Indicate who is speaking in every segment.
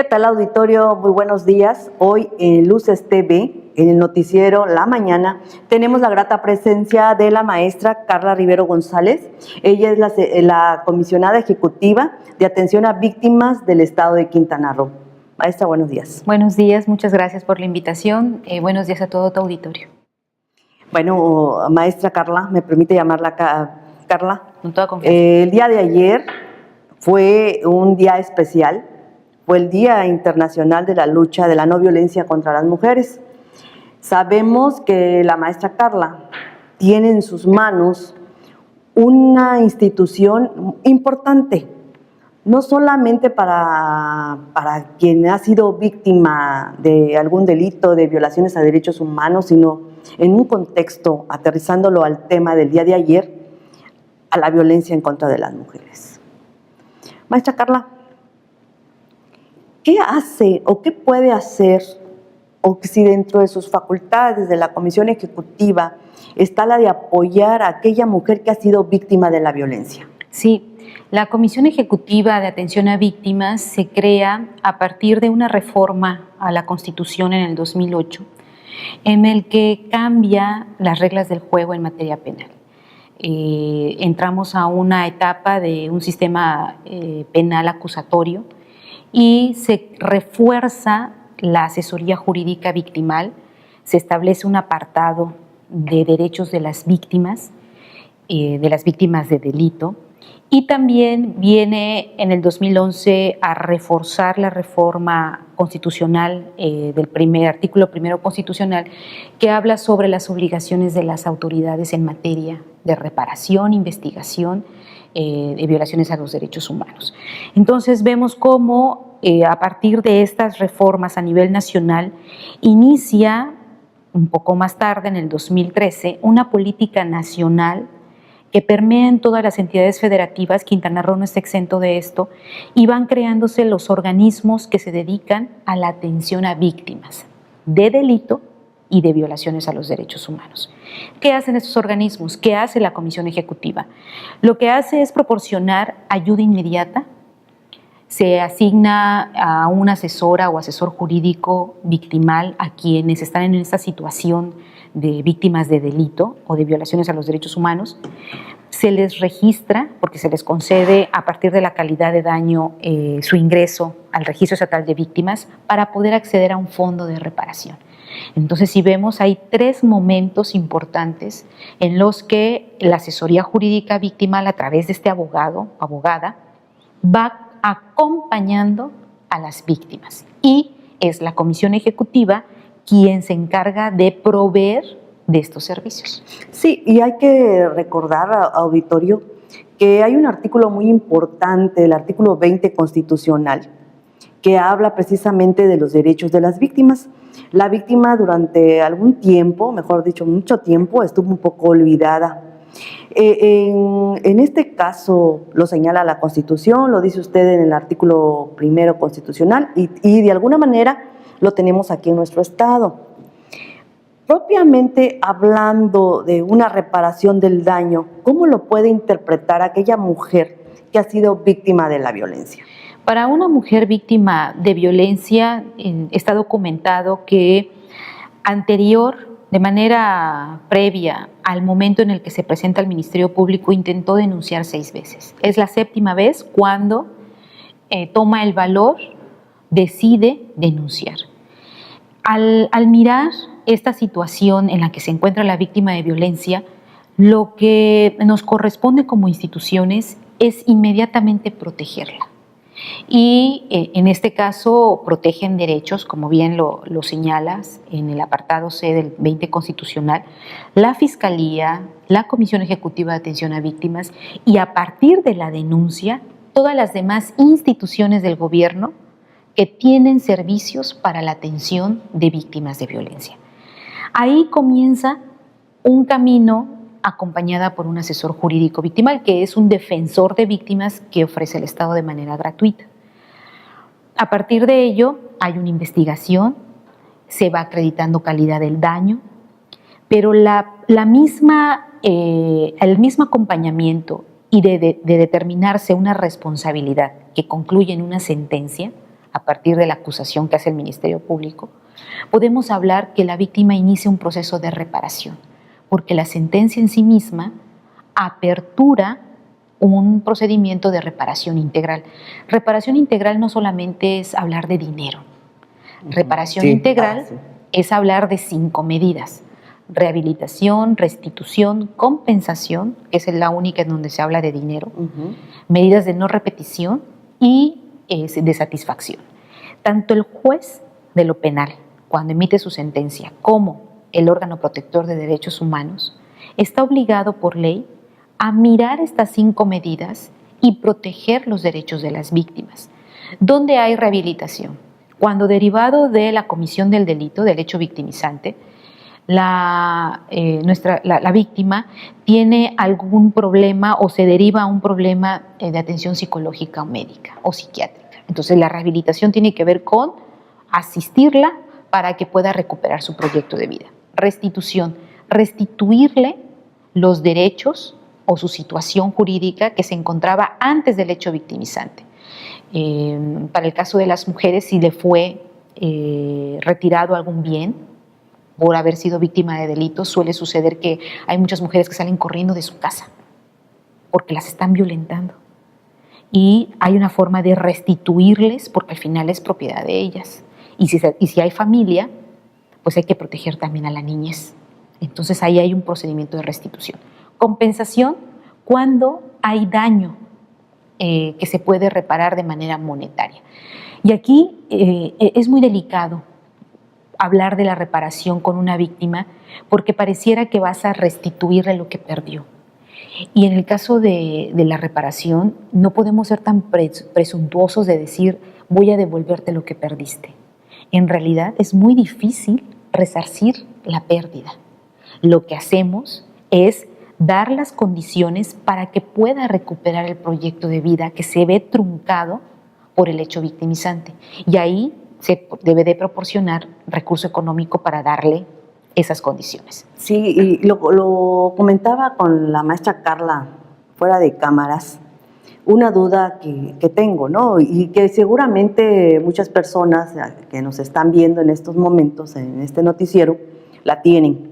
Speaker 1: ¿Qué tal, auditorio? Muy buenos días. Hoy en Luces TV, en el noticiero La Mañana, tenemos la grata presencia de la maestra Carla Rivero González. Ella es la comisionada ejecutiva de atención a víctimas del estado de Quintana Roo. Maestra, buenos días.
Speaker 2: Buenos días, muchas gracias por la invitación. Buenos días a todo tu auditorio.
Speaker 1: Bueno, maestra Carla, ¿me permite llamarla Carla?
Speaker 2: Con toda confianza.
Speaker 1: El día de ayer fue un día especial. Fue el Día Internacional de la Lucha de la No Violencia contra las Mujeres. Sabemos que la maestra Carla tiene en sus manos una institución importante, no solamente para quien ha sido víctima de algún delito de violaciones a derechos humanos, sino en un contexto, aterrizándolo al tema del día de ayer, a la violencia en contra de las mujeres. Maestra Carla, ¿qué hace o qué puede hacer, o si dentro de sus facultades de la Comisión Ejecutiva está la de apoyar a aquella mujer que ha sido víctima de la violencia?
Speaker 2: Sí, la Comisión Ejecutiva de Atención a Víctimas se crea a partir de una reforma a la Constitución en el 2008, en el que cambia las reglas del juego en materia penal. Entramos a una etapa de un sistema penal acusatorio y se refuerza la asesoría jurídica victimal, se establece un apartado de derechos de las víctimas de delito, y también viene en el 2011 a reforzar la reforma constitucional del artículo primero constitucional, que habla sobre las obligaciones de las autoridades en materia de reparación, investigación de violaciones a los derechos humanos. Entonces vemos cómo a partir de estas reformas a nivel nacional inicia un poco más tarde, en el 2013, una política nacional que permea en todas las entidades federativas. Quintana Roo no está exento de esto, y van creándose los organismos que se dedican a la atención a víctimas de delito y de violaciones a los derechos humanos. ¿Qué hacen estos organismos? ¿Qué hace la Comisión Ejecutiva? Lo que hace es proporcionar ayuda inmediata. Se asigna a un asesora o asesor jurídico victimal a quienes están en esta situación de víctimas de delito o de violaciones a los derechos humanos. Se les registra, porque se les concede a partir de la calidad de daño su ingreso al Registro Estatal de Víctimas para poder acceder a un fondo de reparación. Entonces, si vemos, hay tres momentos importantes en los que la asesoría jurídica victimal, a través de este abogado o abogada, va acompañando a las víctimas, y es la Comisión Ejecutiva quien se encarga de proveer de estos servicios.
Speaker 1: Sí, y hay que recordar, auditorio, que hay un artículo muy importante, el artículo 20 constitucional, que habla precisamente de los derechos de las víctimas. La víctima durante algún tiempo, mejor dicho, mucho tiempo, estuvo un poco olvidada. En este caso lo señala la Constitución, lo dice usted en el artículo primero constitucional, y de alguna manera lo tenemos aquí en nuestro estado. Propiamente hablando de una reparación del daño, ¿cómo lo puede interpretar aquella mujer que ha sido víctima de la violencia?
Speaker 2: Para una mujer víctima de violencia está documentado que de manera previa al momento en el que se presenta al Ministerio Público, intentó denunciar 6 veces. Es la 7ª vez cuando toma el valor, decide denunciar. Al mirar esta situación en la que se encuentra la víctima de violencia, lo que nos corresponde como instituciones es inmediatamente protegerla. Y en este caso protegen derechos, como bien lo señalas en el apartado C del 20 constitucional, la Fiscalía, la Comisión Ejecutiva de Atención a Víctimas, y a partir de la denuncia, todas las demás instituciones del gobierno que tienen servicios para la atención de víctimas de violencia. Ahí comienza un camino acompañada por un asesor jurídico victimal, que es un defensor de víctimas que ofrece el Estado de manera gratuita. A partir de ello, hay una investigación, se va acreditando calidad del daño, pero el mismo acompañamiento y de determinarse una responsabilidad que concluye en una sentencia, a partir de la acusación que hace el Ministerio Público, podemos hablar que la víctima inicia un proceso de reparación, porque la sentencia en sí misma apertura un procedimiento de reparación integral. Reparación integral no solamente es hablar de dinero. Reparación integral es hablar de 5 medidas: rehabilitación, restitución, compensación, que es la única en donde se habla de dinero, medidas de no repetición y de satisfacción. Tanto el juez de lo penal, cuando emite su sentencia, como el órgano protector de derechos humanos, está obligado por ley a mirar estas 5 medidas y proteger los derechos de las víctimas. ¿Dónde hay rehabilitación? Cuando, derivado de la comisión del delito, del hecho victimizante, la víctima tiene algún problema o se deriva a un problema de atención psicológica o médica o psiquiátrica. Entonces, la rehabilitación tiene que ver con asistirla para que pueda recuperar su proyecto de vida. Restitución, restituirle los derechos o su situación jurídica que se encontraba antes del hecho victimizante. Para el caso de las mujeres, si le fue retirado algún bien por haber sido víctima de delitos, suele suceder que hay muchas mujeres que salen corriendo de su casa porque las están violentando. Y hay una forma de restituirles porque al final es propiedad de ellas. Y si hay familia, pues hay que proteger también a la niñez. Entonces ahí hay un procedimiento de restitución. Compensación, cuando hay daño que se puede reparar de manera monetaria. Y aquí es muy delicado hablar de la reparación con una víctima porque pareciera que vas a restituirle lo que perdió. Y en el caso de la reparación no podemos ser tan presuntuosos de decir voy a devolverte lo que perdiste. En realidad es muy difícil resarcir la pérdida. Lo que hacemos es dar las condiciones para que pueda recuperar el proyecto de vida que se ve truncado por el hecho victimizante. Y ahí se debe de proporcionar recurso económico para darle esas condiciones.
Speaker 1: Sí, y lo comentaba con la maestra Carla fuera de cámaras, una duda que tengo, ¿no? Y que seguramente muchas personas que nos están viendo en estos momentos, en este noticiero, la tienen.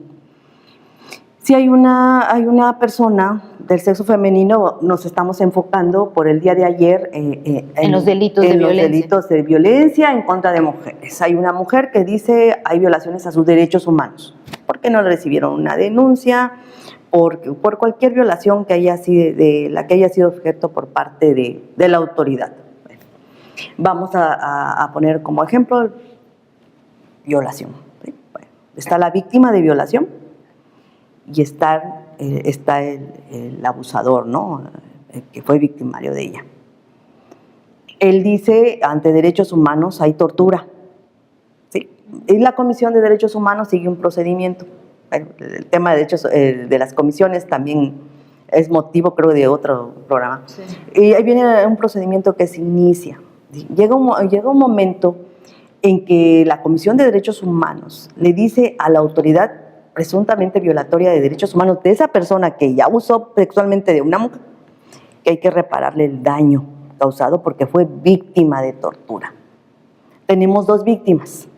Speaker 1: Si hay una persona del sexo femenino, nos estamos enfocando por el día de ayer
Speaker 2: en los delitos de violencia.
Speaker 1: Los delitos de violencia en contra de mujeres. Hay una mujer que dice hay violaciones a sus derechos humanos, porque no recibieron una denuncia, por cualquier violación que haya sido, de la que haya sido objeto por parte de la autoridad. Bueno, vamos a poner como ejemplo violación. ¿Sí? Bueno, está la víctima de violación y está el abusador, ¿no? El que fue victimario de ella. Él dice, ante derechos humanos hay tortura. ¿Sí? Y la Comisión de Derechos Humanos sigue un procedimiento. El tema de derechos de las comisiones también es motivo, creo, de otro programa. Sí. Y ahí viene un procedimiento que se inicia. Llega un momento en que la Comisión de Derechos Humanos le dice a la autoridad presuntamente violatoria de derechos humanos de esa persona que ya abusó sexualmente de una mujer, que hay que repararle el daño causado porque fue víctima de tortura. Tenemos 2 víctimas.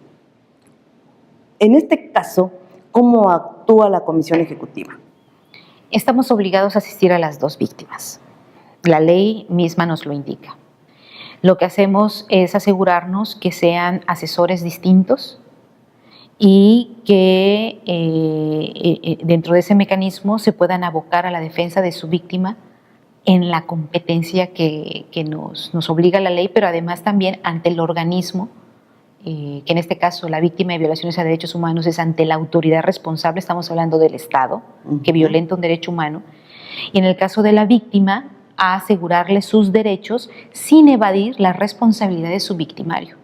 Speaker 1: En este caso, ¿cómo actúa la Comisión Ejecutiva?
Speaker 2: Estamos obligados a asistir a las 2 víctimas. La ley misma nos lo indica. Lo que hacemos es asegurarnos que sean asesores distintos y que dentro de ese mecanismo se puedan abocar a la defensa de su víctima en la competencia que nos obliga la ley, pero además también ante el organismo, que en este caso la víctima de violaciones a derechos humanos es ante la autoridad responsable, estamos hablando del Estado, que violenta un derecho humano, y en el caso de la víctima, a asegurarle sus derechos sin evadir la responsabilidad de su victimario.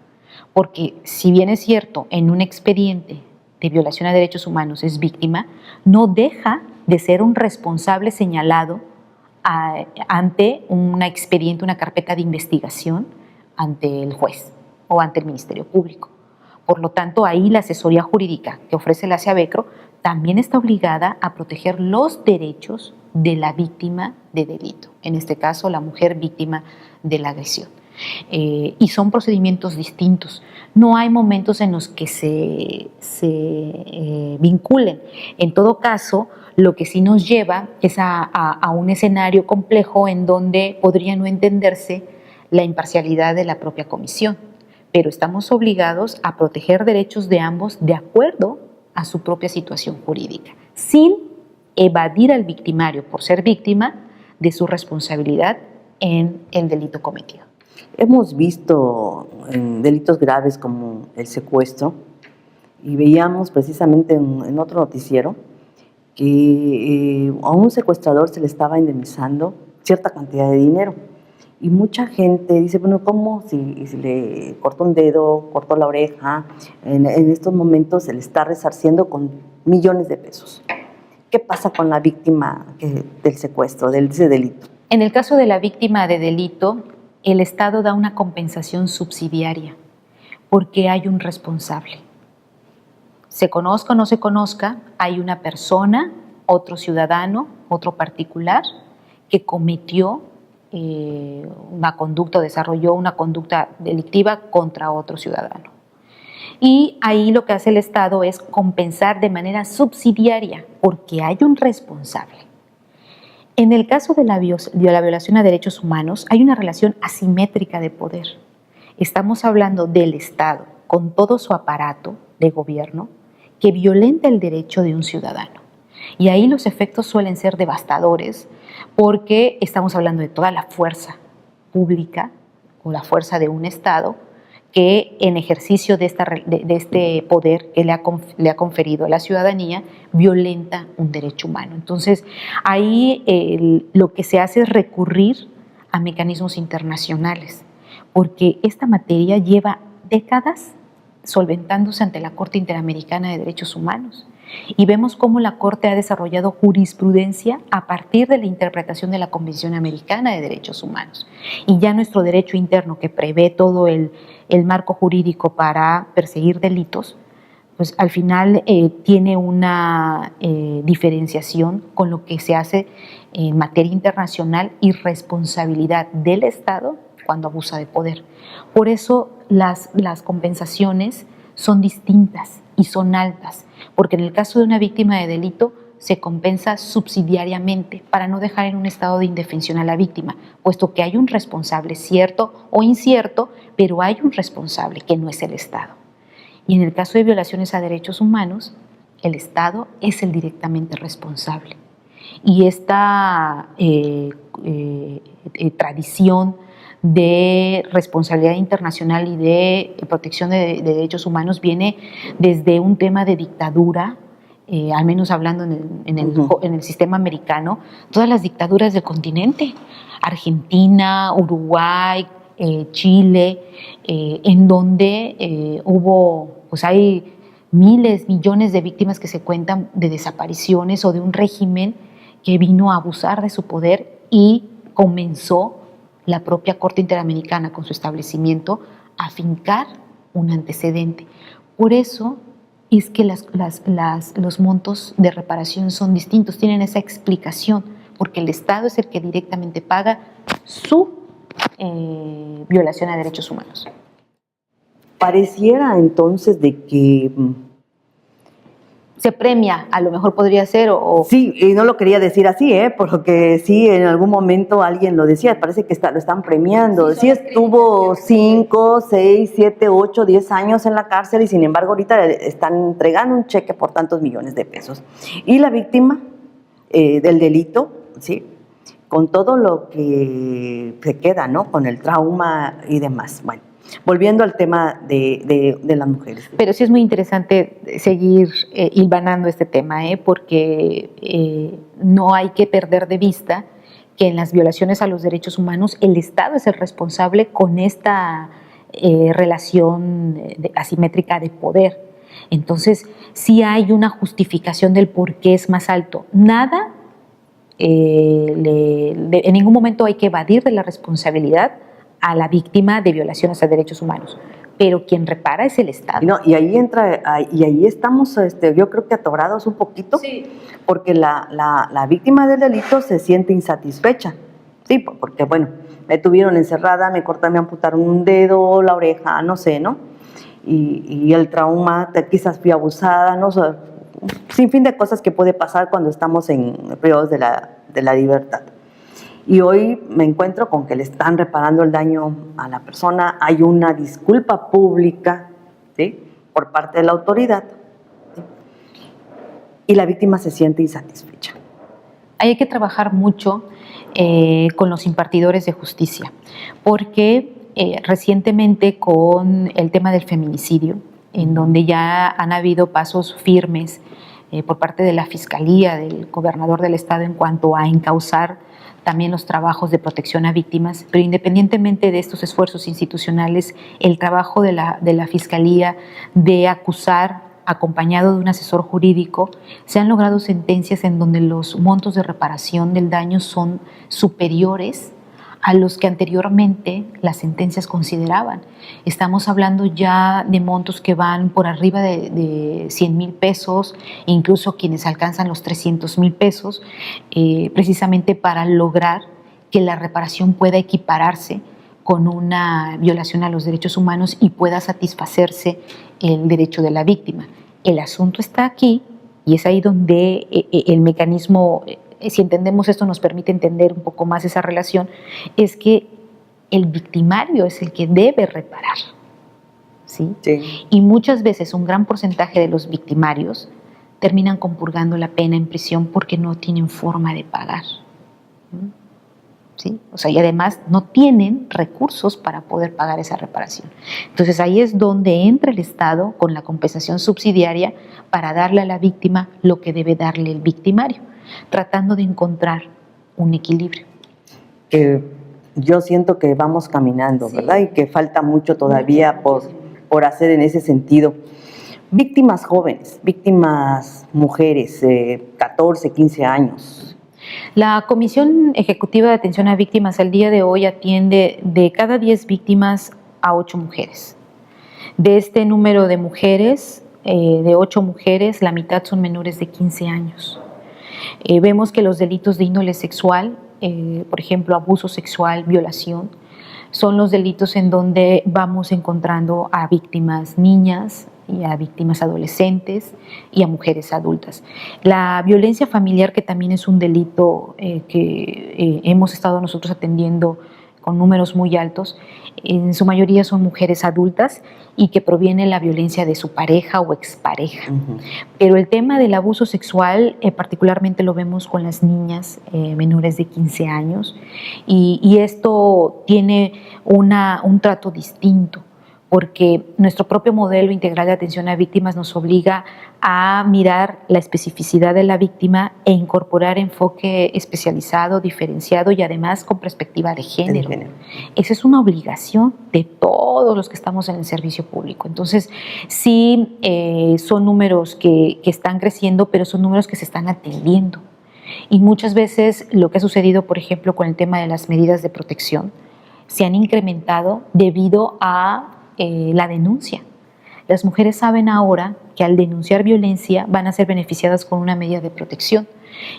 Speaker 2: Porque si bien es cierto, en un expediente de violación a derechos humanos es víctima, no deja de ser un responsable señalado ante un expediente, una carpeta de investigación ante el juez o ante el Ministerio Público. Por lo tanto, ahí la asesoría jurídica que ofrece la CEAVECRO también está obligada a proteger los derechos de la víctima de delito, en este caso la mujer víctima de la agresión. Y son procedimientos distintos. No hay momentos en los que se vinculen. En todo caso, lo que sí nos lleva es a un escenario complejo en donde podría no entenderse la imparcialidad de la propia comisión, pero estamos obligados a proteger derechos de ambos de acuerdo a su propia situación jurídica, sin evadir al victimario por ser víctima de su responsabilidad en el delito cometido.
Speaker 1: Hemos visto en delitos graves como el secuestro, y veíamos precisamente en otro noticiero que a un secuestrador se le estaba indemnizando cierta cantidad de dinero. Y mucha gente dice, bueno, ¿cómo si le cortó un dedo, cortó la oreja? En estos momentos se le está resarciendo con millones de pesos. ¿Qué pasa con la víctima del secuestro, de ese delito?
Speaker 2: En el caso de la víctima de delito, el Estado da una compensación subsidiaria porque hay un responsable. Se conozca o no se conozca, hay una persona, otro ciudadano, otro particular, que cometió una conducta, desarrolló una conducta delictiva contra otro ciudadano. Y ahí lo que hace el Estado es compensar de manera subsidiaria porque hay un responsable. En el caso de la violación a derechos humanos, hay una relación asimétrica de poder. Estamos hablando del Estado con todo su aparato de gobierno que violenta el derecho de un ciudadano. Y ahí los efectos suelen ser devastadores porque estamos hablando de toda la fuerza pública o la fuerza de un Estado que en ejercicio de este poder que le ha conferido a la ciudadanía violenta un derecho humano. Entonces, ahí lo que se hace es recurrir a mecanismos internacionales, porque esta materia lleva décadas solventándose ante la Corte Interamericana de Derechos Humanos. Y vemos cómo la Corte ha desarrollado jurisprudencia a partir de la interpretación de la Convención Americana de Derechos Humanos. Y ya nuestro derecho interno, que prevé todo el marco jurídico para perseguir delitos, pues al final tiene una diferenciación con lo que se hace en materia internacional y responsabilidad del Estado cuando abusa de poder. Por eso las compensaciones son distintas y son altas, porque en el caso de una víctima de delito se compensa subsidiariamente para no dejar en un estado de indefensión a la víctima, puesto que hay un responsable, cierto o incierto, pero hay un responsable que no es el Estado. Y en el caso de violaciones a derechos humanos, el Estado es el directamente responsable. Y esta tradición de responsabilidad internacional y de protección de derechos humanos viene desde un tema de dictadura, al menos hablando en el sistema americano, todas las dictaduras del continente, Argentina, Uruguay, Chile, en donde pues hay miles, millones de víctimas que se cuentan de desapariciones o de un régimen que vino a abusar de su poder y comenzó la propia Corte Interamericana con su establecimiento a fincar un antecedente. Por eso es que los montos de reparación son distintos, tienen esa explicación, porque el Estado es el que directamente paga su violación a derechos humanos.
Speaker 1: Pareciera entonces de que
Speaker 2: se premia, a lo mejor podría ser
Speaker 1: Sí, y no lo quería decir así, porque sí, en algún momento alguien lo decía, parece que lo están premiando. Sí estuvo 5, 6, 7, 8, 10 años en la cárcel y sin embargo ahorita están entregando un cheque por tantos millones de pesos. Y la víctima del delito, ¿sí?, con todo lo que se queda, ¿no?, con el trauma y demás. Bueno, volviendo al tema de las mujeres.
Speaker 2: Pero sí es muy interesante seguir hilvanando este tema, porque no hay que perder de vista que en las violaciones a los derechos humanos el Estado es el responsable con esta relación asimétrica de poder. Entonces, sí hay una justificación del por qué es más alto. Nada, en ningún momento hay que evadir de la responsabilidad a la víctima de violaciones a derechos humanos, pero quien repara es el Estado.
Speaker 1: No, y ahí estamos, yo creo que atorados un poquito,
Speaker 2: sí,
Speaker 1: porque la víctima del delito se siente insatisfecha, sí, porque bueno, me tuvieron encerrada, me amputaron un dedo, la oreja, no sé, ¿no? Y el trauma, quizás fui abusada, ¿no? O sea, sin fin de cosas que puede pasar cuando estamos en periodos de la libertad. Y hoy me encuentro con que le están reparando el daño a la persona, hay una disculpa pública, ¿sí?, por parte de la autoridad, ¿sí?, y la víctima se siente insatisfecha.
Speaker 2: Hay que trabajar mucho con los impartidores de justicia, porque recientemente con el tema del feminicidio, en donde ya han habido pasos firmes por parte de la Fiscalía, del gobernador del estado en cuanto a encauzar también los trabajos de protección a víctimas, pero independientemente de estos esfuerzos institucionales, el trabajo de la Fiscalía de acusar acompañado de un asesor jurídico, se han logrado sentencias en donde los montos de reparación del daño son superiores a los que anteriormente las sentencias consideraban. Estamos hablando ya de montos que van por arriba de 100,000 pesos, incluso quienes alcanzan los 300,000 pesos, precisamente para lograr que la reparación pueda equipararse con una violación a los derechos humanos y pueda satisfacerse el derecho de la víctima. El asunto está aquí y es ahí donde el mecanismo, si entendemos esto, nos permite entender un poco más esa relación, es que el victimario es el que debe reparar, ¿sí?
Speaker 1: Sí.
Speaker 2: Y muchas veces un gran porcentaje de los victimarios terminan compurgando la pena en prisión porque no tienen forma de pagar, ¿sí? O sea, y además no tienen recursos para poder pagar esa reparación. Entonces ahí es donde entra el Estado con la compensación subsidiaria para darle a la víctima lo que debe darle el victimario, tratando de encontrar un equilibrio.
Speaker 1: Yo siento que vamos caminando, sí, ¿verdad? Y que falta mucho todavía por hacer en ese sentido. Víctimas jóvenes, víctimas mujeres, 14, 15 años.
Speaker 2: La Comisión Ejecutiva de Atención a Víctimas al día de hoy atiende de cada 10 víctimas a 8 mujeres. De este número de mujeres, de 8 mujeres, la mitad son menores de 15 años. Vemos que los delitos de índole sexual, por ejemplo, abuso sexual, violación, son los delitos en donde vamos encontrando a víctimas niñas y a víctimas adolescentes y a mujeres adultas. La violencia familiar, que también es un delito que hemos estado nosotros atendiendo con números muy altos, en su mayoría son mujeres adultas y que proviene la violencia de su pareja o expareja. Pero el tema del abuso sexual particularmente lo vemos con las niñas menores de 15 años y esto tiene un trato distinto, porque nuestro propio modelo integral de atención a víctimas nos obliga a mirar la especificidad de la víctima e incorporar enfoque especializado, diferenciado y además con perspectiva de género. Esa es una obligación de todos los que estamos en el servicio público. Entonces, sí, son números que están creciendo, pero son números que se están atendiendo. Y muchas veces lo que ha sucedido, por ejemplo, con el tema de las medidas de protección, se han incrementado debido a la denuncia. Las mujeres saben ahora que al denunciar violencia van a ser beneficiadas con una medida de protección.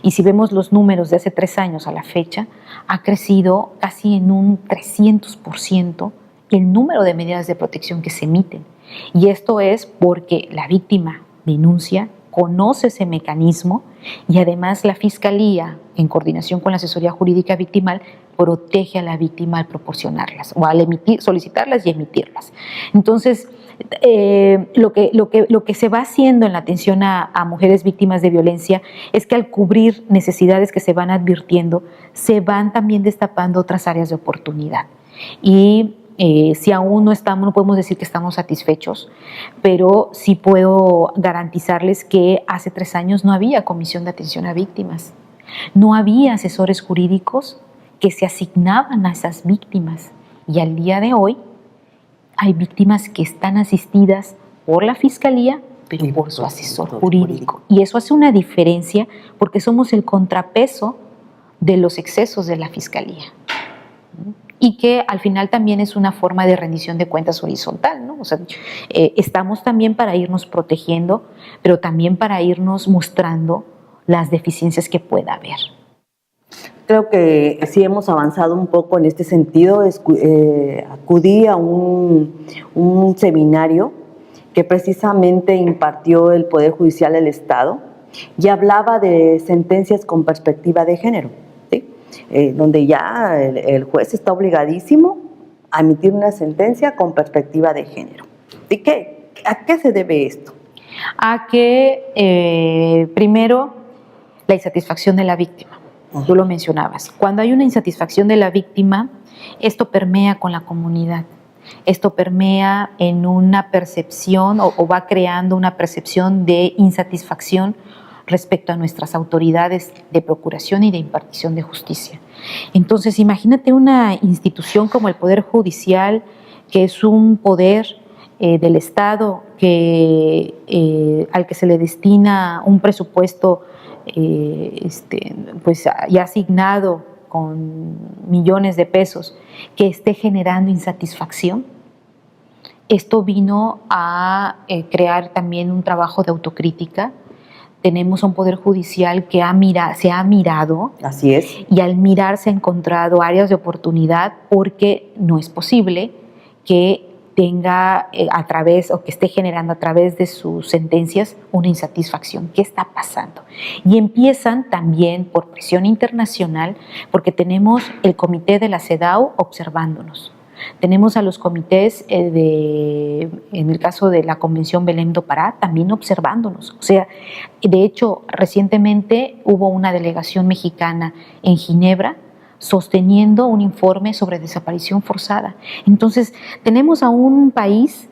Speaker 2: Y si vemos los números de hace 3 años a la fecha, ha crecido casi en un 300% el número de medidas de protección que se emiten. Y esto es porque la víctima denuncia, conoce ese mecanismo y además la Fiscalía, en coordinación con la asesoría jurídica victimal, protege a la víctima al proporcionarlas o al solicitarlas y emitirlas. Entonces, lo que se va haciendo en la atención a mujeres víctimas de violencia es que al cubrir necesidades que se van advirtiendo, se van también destapando otras áreas de oportunidad. Y si aún no podemos decir que estamos satisfechos, pero sí puedo garantizarles que hace 3 años no había comisión de atención a víctimas, no había asesores jurídicos que se asignaban a esas víctimas y al día de hoy hay víctimas que están asistidas por la Fiscalía, pero por su asesor jurídico. Y eso hace una diferencia porque somos el contrapeso de los excesos de la Fiscalía. Y que al final también es una forma de rendición de cuentas horizontal, ¿no? O sea, estamos también para irnos protegiendo, pero también para irnos mostrando las deficiencias que pueda haber.
Speaker 1: Creo que sí hemos avanzado un poco en este sentido. Acudí a un seminario que precisamente impartió el Poder Judicial del Estado y hablaba de sentencias con perspectiva de género, ¿sí? Donde ya el juez está obligadísimo a emitir una sentencia con perspectiva de género. ¿Y a qué se debe esto?
Speaker 2: A que primero la insatisfacción de la víctima. Tú lo mencionabas. Cuando hay una insatisfacción de la víctima, esto permea con la comunidad. Esto permea en una percepción o va creando una percepción de insatisfacción respecto a nuestras autoridades de procuración y de impartición de justicia. Entonces, imagínate una institución como el Poder Judicial, que es un poder del Estado al que se le destina un presupuesto pues ya asignado con millones de pesos, que esté generando insatisfacción. Esto vino a crear también un trabajo de autocrítica. Tenemos un Poder Judicial que se ha mirado.
Speaker 1: Así es.
Speaker 2: Y al mirar se ha encontrado áreas de oportunidad, porque no es posible que tenga o que esté generando a través de sus sentencias una insatisfacción. ¿Qué está pasando? Y empiezan también por presión internacional, porque tenemos el comité de la CEDAW observándonos. Tenemos a los comités en el caso de la Convención Belém do Pará, también observándonos. O sea, de hecho, recientemente hubo una delegación mexicana en Ginebra sosteniendo un informe sobre desaparición forzada. Entonces, tenemos a un país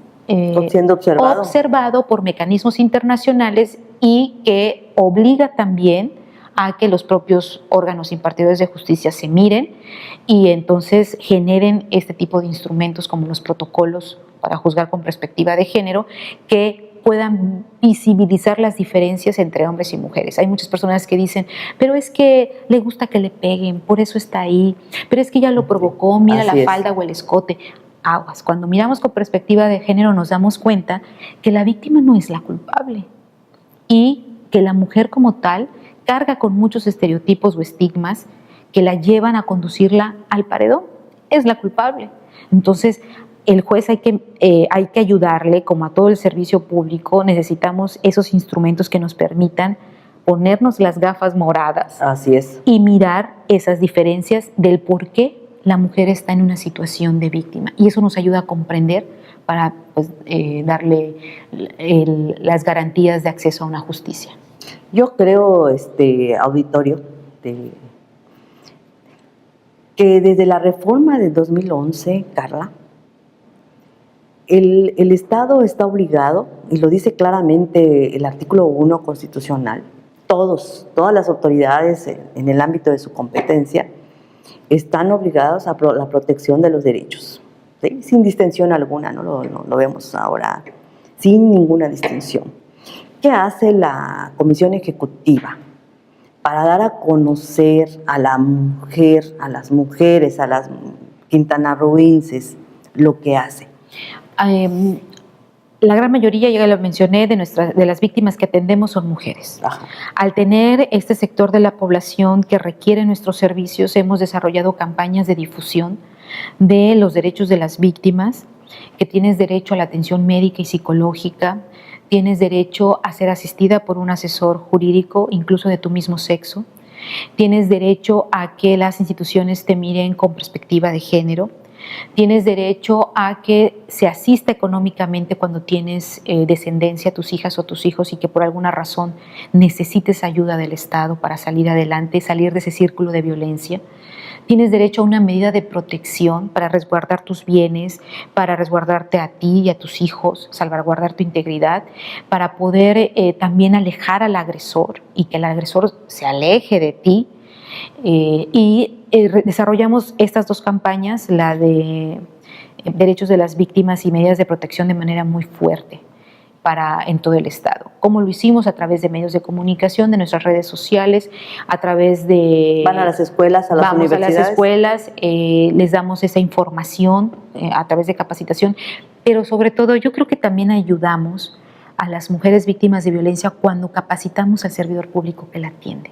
Speaker 1: siendo
Speaker 2: observado por mecanismos internacionales y que obliga también a que los propios órganos impartidores de justicia se miren y entonces generen este tipo de instrumentos como los protocolos para juzgar con perspectiva de género, que puedan visibilizar las diferencias entre hombres y mujeres. Hay muchas personas que dicen, pero es que le gusta que le peguen, por eso está ahí, pero es que ella lo provocó, mira la falda o el escote. Aguas, cuando miramos con perspectiva de género nos damos cuenta que la víctima no es la culpable y que la mujer como tal carga con muchos estereotipos o estigmas que la llevan a conducirla al paredón. Es la culpable. Entonces, el juez hay que ayudarle, como a todo el servicio público, necesitamos esos instrumentos que nos permitan ponernos las gafas moradas.
Speaker 1: Así es.
Speaker 2: Y mirar esas diferencias del por qué la mujer está en una situación de víctima. Y eso nos ayuda a comprender para darle las garantías de acceso a una justicia.
Speaker 1: Yo creo, auditorio, que desde la reforma de 2011, Carla, el Estado está obligado, y lo dice claramente el artículo 1 constitucional, todas las autoridades en el ámbito de su competencia están obligados a la protección de los derechos, ¿sí? Sin distinción alguna, ¿no? Lo vemos ahora, sin ninguna distinción. ¿Qué hace la Comisión Ejecutiva para dar a conocer a la mujer, a las mujeres, a las quintanarroenses lo que hace?
Speaker 2: La gran mayoría, ya lo mencioné, de las víctimas que atendemos son mujeres.
Speaker 1: Ajá.
Speaker 2: Al tener este sector de la población que requiere nuestros servicios, hemos desarrollado campañas de difusión de los derechos de las víctimas, que tienes derecho a la atención médica y psicológica, tienes derecho a ser asistida por un asesor jurídico, incluso de tu mismo sexo, tienes derecho a que las instituciones te miren con perspectiva de género, tienes derecho a que se asista económicamente cuando tienes descendencia, tus hijas o tus hijos, y que por alguna razón necesites ayuda del Estado para salir adelante, salir de ese círculo de violencia. Tienes derecho a una medida de protección para resguardar tus bienes, para resguardarte a ti y a tus hijos, salvaguardar tu integridad, para poder también alejar al agresor y que el agresor se aleje de ti. Desarrollamos estas dos campañas, la de derechos de las víctimas y medidas de protección, de manera muy fuerte en todo el Estado. ¿Cómo lo hicimos? A través de medios de comunicación, de nuestras redes sociales, a través de...
Speaker 1: ¿Van a las escuelas, a las universidades?
Speaker 2: Vamos a las escuelas, les damos esa información a través de capacitación, pero sobre todo yo creo que también ayudamos a las mujeres víctimas de violencia cuando capacitamos al servidor público que la atiende.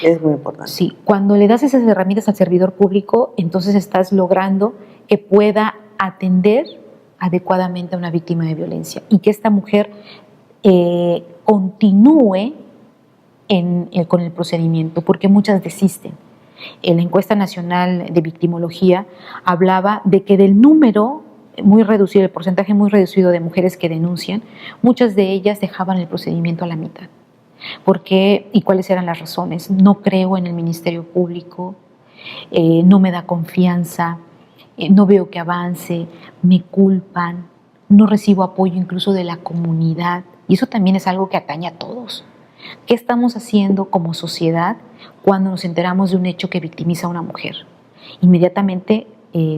Speaker 1: Es muy importante.
Speaker 2: Sí, cuando le das esas herramientas al servidor público, entonces estás logrando que pueda atender adecuadamente a una víctima de violencia y que esta mujer continúe con el procedimiento, porque muchas desisten. En la encuesta nacional de victimología hablaba de que del número muy reducido, el porcentaje muy reducido de mujeres que denuncian, muchas de ellas dejaban el procedimiento a la mitad. ¿Por qué y cuáles eran las razones? No creo en el Ministerio Público, no me da confianza, no veo que avance, me culpan, no recibo apoyo incluso de la comunidad. Y eso también es algo que atañe a todos. ¿Qué estamos haciendo como sociedad cuando nos enteramos de un hecho que victimiza a una mujer? Inmediatamente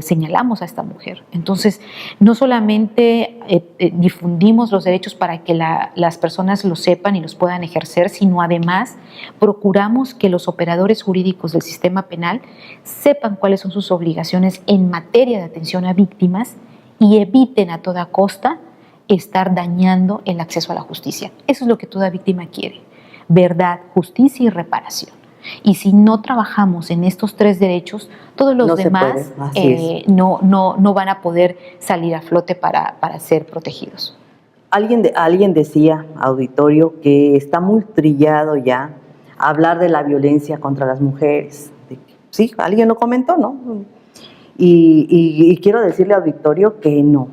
Speaker 2: señalamos a esta mujer. Entonces, no solamente difundimos los derechos para que las personas lo sepan y los puedan ejercer, sino además procuramos que los operadores jurídicos del sistema penal sepan cuáles son sus obligaciones en materia de atención a víctimas y eviten a toda costa estar dañando el acceso a la justicia. Eso es lo que toda víctima quiere: verdad, justicia y reparación. Y si no trabajamos en estos tres derechos, todos los demás no van a poder salir a flote para ser protegidos.
Speaker 1: Alguien decía, auditorio, que está muy trillado ya hablar de la violencia contra las mujeres. Sí, alguien lo comentó, ¿no? Y quiero decirle, auditorio, que no,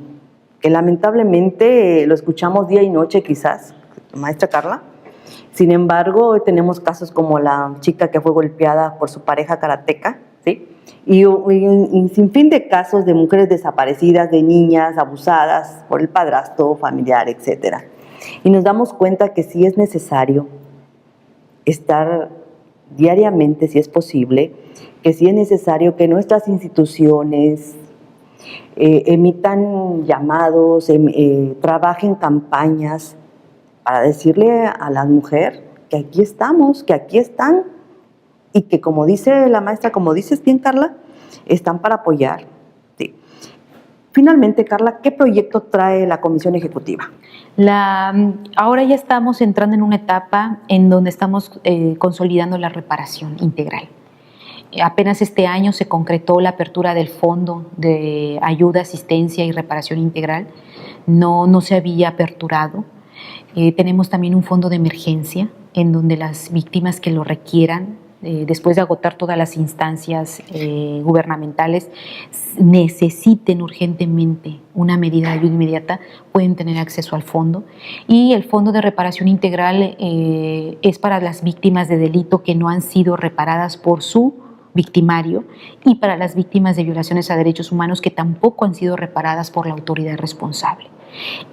Speaker 1: que lamentablemente lo escuchamos día y noche quizás, maestra Carla. Sin embargo, tenemos casos como la chica que fue golpeada por su pareja karateca, ¿sí? Y sin fin de casos de mujeres desaparecidas, de niñas abusadas por el padrastro, familiar, etc. Y nos damos cuenta que sí es necesario estar diariamente, si es posible, que sí es necesario que nuestras instituciones emitan llamados, trabajen campañas para decirle a la mujer que aquí estamos, que aquí están y que, como dice la maestra, como dices bien, Carla, están para apoyar. Sí. Finalmente, Carla, ¿qué proyecto trae la Comisión Ejecutiva?
Speaker 2: Ahora ya estamos entrando en una etapa en donde estamos consolidando la reparación integral. Apenas este año se concretó la apertura del Fondo de Ayuda, Asistencia y Reparación Integral. No se había aperturado. Tenemos también un fondo de emergencia en donde las víctimas que lo requieran, después de agotar todas las instancias gubernamentales, necesiten urgentemente una medida de ayuda inmediata, pueden tener acceso al fondo. Y el Fondo de Reparación Integral es para las víctimas de delito que no han sido reparadas por su victimario y para las víctimas de violaciones a derechos humanos que tampoco han sido reparadas por la autoridad responsable.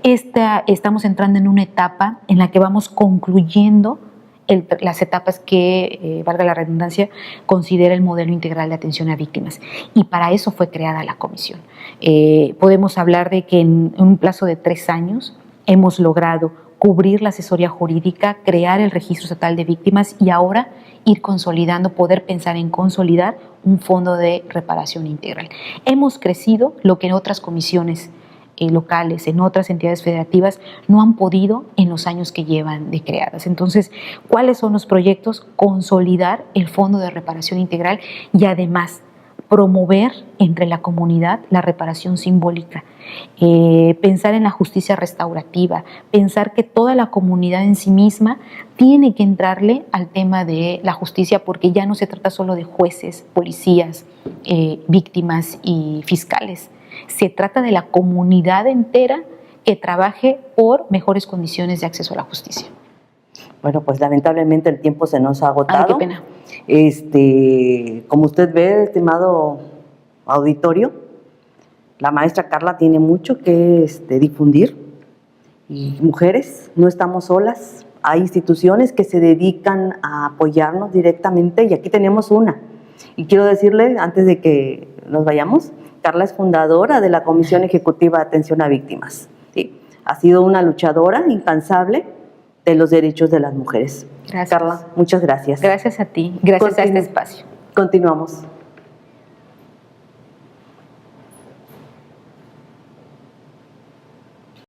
Speaker 2: Estamos entrando en una etapa en la que vamos concluyendo las etapas que, valga la redundancia, considera el modelo integral de atención a víctimas. Y para eso fue creada la comisión. Podemos hablar de que en un plazo de 3 años hemos logrado cubrir la asesoría jurídica, crear el registro estatal de víctimas y ahora ir consolidando, poder pensar en consolidar un fondo de reparación integral. Hemos crecido lo que en otras comisiones locales, en otras entidades federativas, no han podido en los años que llevan de creadas. Entonces, ¿cuáles son los proyectos? Consolidar el Fondo de Reparación Integral y además promover entre la comunidad la reparación simbólica, pensar en la justicia restaurativa, pensar que toda la comunidad en sí misma tiene que entrarle al tema de la justicia, porque ya no se trata solo de jueces, policías, víctimas y fiscales. Se trata de la comunidad entera que trabaje por mejores condiciones de acceso a la justicia.
Speaker 1: Bueno, pues lamentablemente el tiempo se nos ha agotado.
Speaker 2: Ay, qué pena.
Speaker 1: Como usted ve, estimado auditorio, la maestra Carla tiene mucho que difundir. Y mujeres, no estamos solas. Hay instituciones que se dedican a apoyarnos directamente y aquí tenemos una. Y quiero decirle, antes de que nos vayamos, Carla es fundadora de la Comisión Ejecutiva de Atención a Víctimas. ¿Sí? Ha sido una luchadora incansable de los derechos de las mujeres.
Speaker 2: Gracias.
Speaker 1: Carla, muchas gracias.
Speaker 2: Gracias a ti, gracias a este espacio.
Speaker 1: Continuamos.